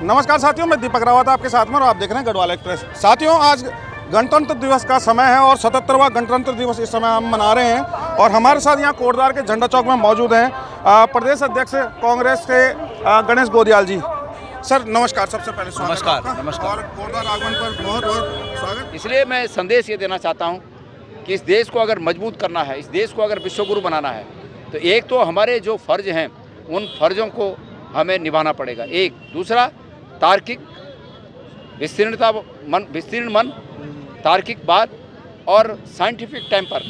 नमस्कार साथियों, मैं दीपक रावत आपके साथ में और आप देख रहे हैं गढ़वाल एक्सप्रेस। साथियों, आज गणतंत्र दिवस का समय है और 77वां गणतंत्र दिवस इस समय हम मना रहे हैं और हमारे साथ यहाँ कोटद्वार के झंडा चौक में मौजूद हैं प्रदेश अध्यक्ष कांग्रेस के गणेश गोदियाल जी। सर नमस्कार, सबसे पहले नमस्कार। और कोटद्वार आगमन पर बहुत बहुत स्वागत। इसलिए मैं संदेश ये देना चाहता हूँ कि इस देश को अगर मजबूत करना है, इस देश को अगर विश्वगुरु बनाना है, तो एक तो हमारे जो फर्ज हैं उन फर्जों को हमें निभाना पड़ेगा। एक दूसरा, तार्किक विस्तीर्ण मन, तार्किक बात और साइंटिफिक टेम्पर,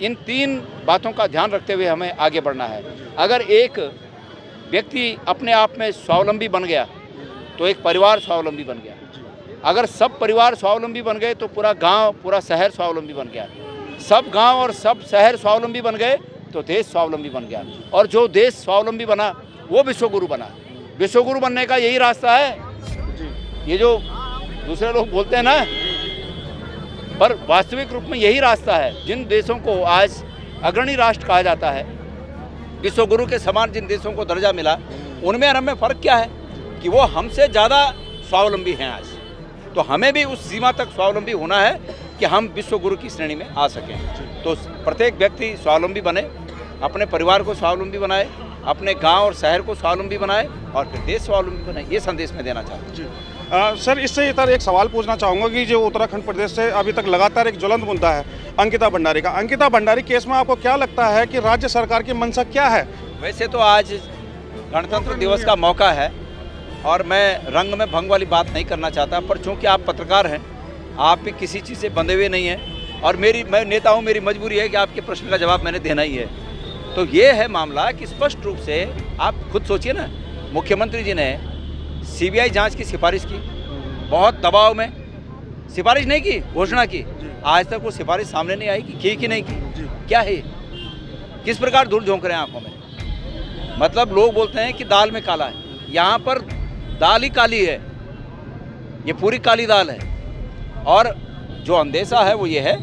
इन तीन बातों का ध्यान रखते हुए हमें आगे बढ़ना है। अगर एक व्यक्ति अपने आप में स्वावलंबी बन गया तो एक परिवार स्वावलंबी बन गया। अगर सब परिवार स्वावलंबी बन गए तो पूरा गांव, पूरा शहर स्वावलंबी बन गया। सब गांव और सब शहर स्वावलंबी बन गए तो देश स्वावलंबी बन गया। और जो देश स्वावलंबी बना वो विश्वगुरु बना। विश्वगुरु बनने का यही रास्ता है। ये जो दूसरे लोग बोलते हैं ना, पर वास्तविक रूप में यही रास्ता है। जिन देशों को आज अग्रणी राष्ट्र कहा जाता है, विश्वगुरु के समान जिन देशों को दर्जा मिला, उनमें और हमें फ़र्क क्या है कि वो हमसे ज़्यादा स्वावलंबी हैं आज। तो हमें भी उस सीमा तक स्वावलंबी होना है कि हम विश्वगुरु की श्रेणी में आ सकें। तो प्रत्येक व्यक्ति स्वावलंबी बने, अपने परिवार को स्वावलंबी बनाए, अपने गांव और शहर को स्वावलंबी बनाए और फिर देश स्वावलंबी बनाए। ये संदेश मैं देना चाहता हूँ। सर, इससे इतर एक सवाल पूछना चाहूँगा कि जो उत्तराखंड प्रदेश से अभी तक लगातार एक ज्वलंत मुद्दा है अंकिता भंडारी का। अंकिता भंडारी केस में आपको क्या लगता है कि राज्य सरकार की मंशा क्या है? वैसे तो आज गणतंत्र दिवस का मौका है और मैं रंग में भंग वाली बात नहीं करना चाहता, पर चूँकि आप पत्रकार हैं, आप भी किसी चीज़ से बंधे हुए नहीं हैं और मैं नेता हूँ, मेरी मजबूरी है कि आपके प्रश्न का जवाब मैंने देना ही है। तो ये है मामला कि स्पष्ट रूप से आप खुद सोचिए ना, मुख्यमंत्री जी ने सीबीआई जांच की सिफारिश की, बहुत दबाव में सिफारिश नहीं की, घोषणा की। आज तक वो सिफारिश सामने नहीं आई कि नहीं की। क्या है, किस प्रकार धूल झोंक रहे हैं आंखों में? मतलब लोग बोलते हैं कि दाल में काला है, यहाँ पर दाल ही काली है, ये पूरी काली दाल है। और जो अंदेशा है वो ये है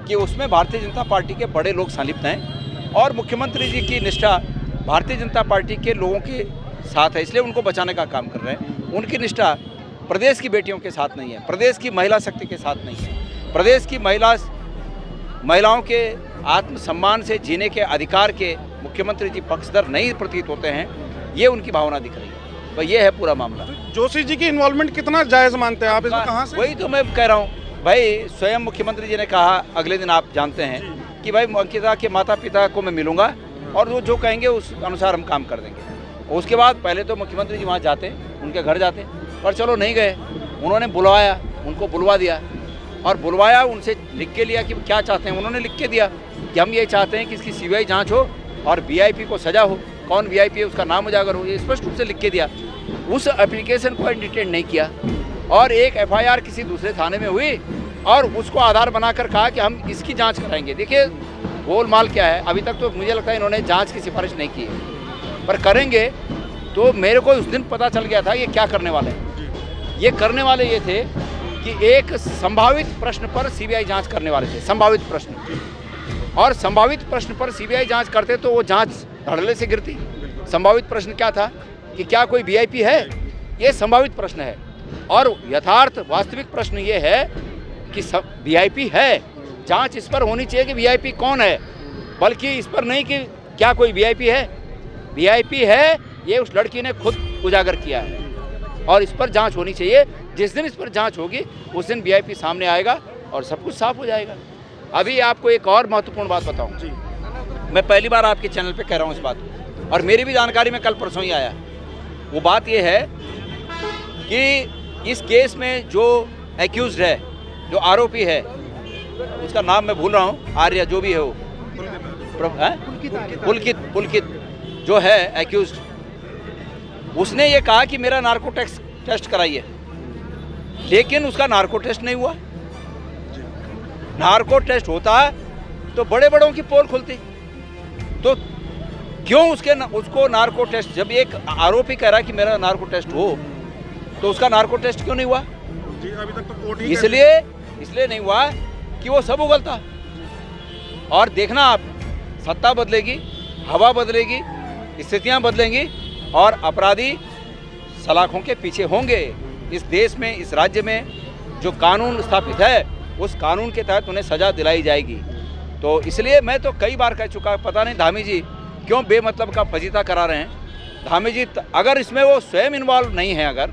कि उसमें भारतीय जनता पार्टी के बड़े लोग संलिप्त हैं और मुख्यमंत्री जी की निष्ठा भारतीय जनता पार्टी के लोगों के साथ है, इसलिए उनको बचाने का काम कर रहे हैं। उनकी निष्ठा प्रदेश की बेटियों के साथ नहीं है, प्रदेश की महिला शक्ति के साथ नहीं है, प्रदेश की महिलाओं के आत्मसम्मान से जीने के अधिकार के मुख्यमंत्री जी पक्षधर नहीं प्रतीत होते हैं। ये उनकी भावना दिख रही है। तो ये है पूरा मामला। जोशी जी की इन्वॉल्वमेंट कितना जायज़ मानते हैं आप? इसमें कहाँ से? वही तो मैं कह रहा हूँ भाई, स्वयं मुख्यमंत्री जी ने कहा अगले दिन, आप जानते हैं कि भाई अंकिता के माता पिता को मैं मिलूंगा और वो जो कहेंगे उस अनुसार हम काम कर देंगे। उसके बाद पहले तो मुख्यमंत्री जी वहाँ जाते, उनके घर जाते, पर चलो नहीं गए। उन्होंने बुलवाया, उनको बुलवा दिया और बुलवाया, उनसे लिख के लिया कि क्या चाहते हैं। उन्होंने लिख के दिया कि हम ये चाहते हैं कि इसकी सीबीआई जांच हो और वीआईपी को सजा हो। कौन वीआईपी है उसका नाम उजागर हो, ये स्पष्ट रूप से लिख के दिया। उस एप्लीकेशन को एंटरटेन नहीं किया और एक एफआईआर किसी दूसरे थाने में हुई और उसको आधार बनाकर कहा कि हम इसकी जाँच कराएंगे। देखिए गोलमाल क्या है। अभी तक तो मुझे लगता है इन्होंने जाँच की सिफारिश नहीं की है, पर करेंगे। तो मेरे को उस दिन पता चल गया था ये क्या करने वाले हैं। ये करने वाले ये थे कि एक संभावित प्रश्न पर सीबीआई जांच करने वाले थे, संभावित प्रश्न। और संभावित प्रश्न पर सीबीआई जांच करते तो वो जांच धड़ल्ले से गिरती। संभावित प्रश्न क्या था कि क्या कोई वीआईपी है, ये संभावित प्रश्न है। और यथार्थ वास्तविक प्रश्न ये है कि वीआईपी है, जाँच इस पर होनी चाहिए कि वीआईपी कौन है, बल्कि इस पर नहीं कि क्या कोई वीआईपी है। वीआईपी है ये उस लड़की ने खुद उजागर किया है और इस पर जांच होनी चाहिए। जिस दिन इस पर जांच होगी उस दिन वीआईपी सामने आएगा और सब कुछ साफ हो जाएगा। अभी आपको एक और महत्वपूर्ण बात बताऊं, मैं पहली बार आपके चैनल पे कह रहा हूं इस बात को, और मेरी भी जानकारी में कल परसों ही आया। वो बात ये है कि इस केस में जो एक्यूज्ड है, जो आरोपी है, उसका नाम मैं भूल रहा हूँ, आर्य जो भी है वो, पुलकित जो है एक्यूज्ड, उसने ये कहा कि मेरा नार्को टेस्ट कराइए, लेकिन उसका नार्को टेस्ट नहीं हुआ। नार्को टेस्ट होता तो बड़े बड़ों की पोल खुलती। तो क्यों उसको नार्को टेस्ट, जब एक आरोपी कह रहा है कि मेरा नार्को टेस्ट हो, तो उसका नार्को टेस्ट क्यों नहीं हुआ? अभी तक तो कोर्ट ही इसलिए नहीं हुआ कि वो सब उगलता। और देखना आप, सत्ता बदलेगी, हवा बदलेगी, स्थितियां बदलेंगी और अपराधी सलाखों के पीछे होंगे। इस देश में, इस राज्य में जो कानून स्थापित है उस कानून के तहत उन्हें सज़ा दिलाई जाएगी। तो इसलिए मैं तो कई बार कह चुका, पता नहीं धामी जी क्यों बेमतलब का फजीता करा रहे हैं। धामी जी अगर इसमें वो स्वयं इन्वॉल्व नहीं है, अगर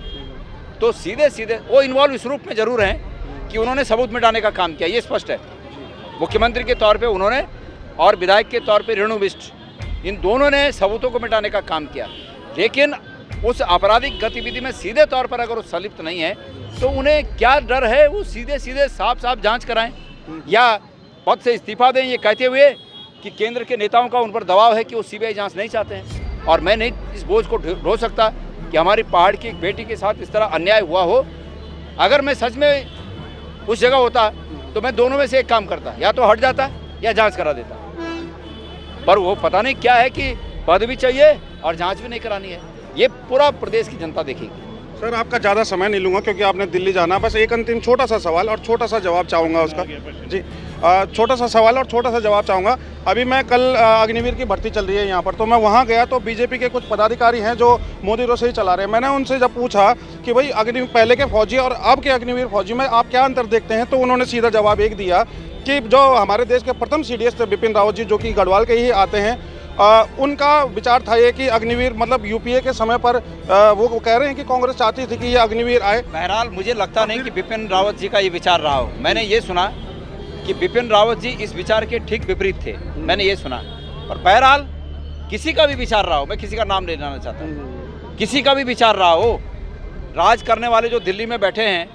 तो सीधे सीधे वो इन्वॉल्व इस रूप में जरूर हैं कि उन्होंने सबूत मिटाने का काम किया, ये स्पष्ट है। मुख्यमंत्री के तौर पे उन्होंने और विधायक के तौर पे रेणु बिष्ट, इन दोनों ने सबूतों को मिटाने का काम किया। लेकिन उस आपराधिक गतिविधि में सीधे तौर पर अगर वो संलिप्त नहीं है तो उन्हें क्या डर है, वो सीधे सीधे साफ साफ जांच कराएं या पद से इस्तीफा दें, ये कहते हुए कि केंद्र के नेताओं का उन पर दबाव है कि वो सीबीआई जांच नहीं चाहते हैं। और मैं नहीं इस बोझ को ढो सकता कि हमारी पहाड़ की एक बेटी के साथ इस तरह अन्याय हुआ हो। अगर मैं सच में उस जगह होता तो मैं दोनों में से एक काम करता, या तो हट जाता या जांच करा देता। पर वो पता नहीं क्या है कि पद भी चाहिए और जांच भी नहीं करानी है। ये पूरा प्रदेश की जनता देखेगी। सर आपका ज़्यादा समय नहीं लूँगा क्योंकि आपने दिल्ली जाना। बस एक अंतिम छोटा सा सवाल और छोटा सा जवाब चाहूँगा उसका जी। छोटा सा सवाल और छोटा सा जवाब चाहूँगा। अभी मैं कल अग्निवीर की भर्ती चल रही है यहाँ पर, तो मैं वहाँ गया तो बीजेपी के कुछ पदाधिकारी हैं जो मोदी रसोई चला रहे हैं। मैंने उनसे जब पूछा कि भाई पहले के फौजी और अब के अग्निवीर फौजी में आप क्या अंतर देखते हैं, तो उन्होंने सीधा जवाब एक दिया कि जो हमारे देश के प्रथम CDS थे बिपिन रावत जी, जो कि गढ़वाल के ही आते हैं, उनका विचार था ये कि अग्निवीर मतलब यूपीए के समय पर वो कह रहे हैं कि कांग्रेस चाहती थी कि ये अग्निवीर आए। बहरहाल मुझे लगता नहीं कि बिपिन रावत जी का ये विचार रहा हो। मैंने ये सुना कि बिपिन रावत जी इस विचार के ठीक विपरीत थे, मैंने ये सुना। पर बहरहाल किसी का भी विचार रहा हो, मैं किसी का नाम नहीं लेना चाहता, किसी का भी विचार रहा हो, राज करने वाले जो दिल्ली में बैठे हैं,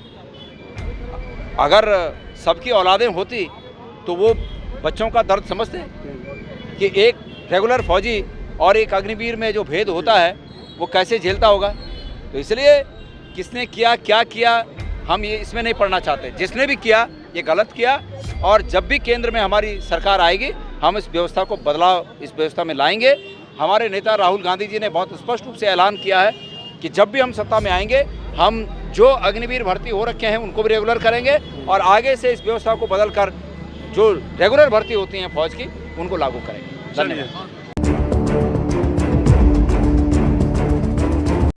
अगर सबकी औलादें होती तो वो बच्चों का दर्द समझते हैं कि एक रेगुलर फौजी और एक अग्निवीर में जो भेद होता है वो कैसे झेलता होगा। तो इसलिए किसने किया, क्या किया, हम ये इसमें नहीं पढ़ना चाहते। जिसने भी किया ये गलत किया, और जब भी केंद्र में हमारी सरकार आएगी हम इस व्यवस्था को बदलाव इस व्यवस्था में लाएंगे। हमारे नेता राहुल गांधी जी ने बहुत स्पष्ट रूप से ऐलान किया है कि जब भी हम सत्ता में आएंगे हम जो अग्निवीर भर्ती हो रखे हैं उनको भी रेगुलर करेंगे, और आगे से इस व्यवस्था को बदल कर जो रेगुलर भर्ती होती हैं फौज की उनको लागू करेंगे। धन्यवाद।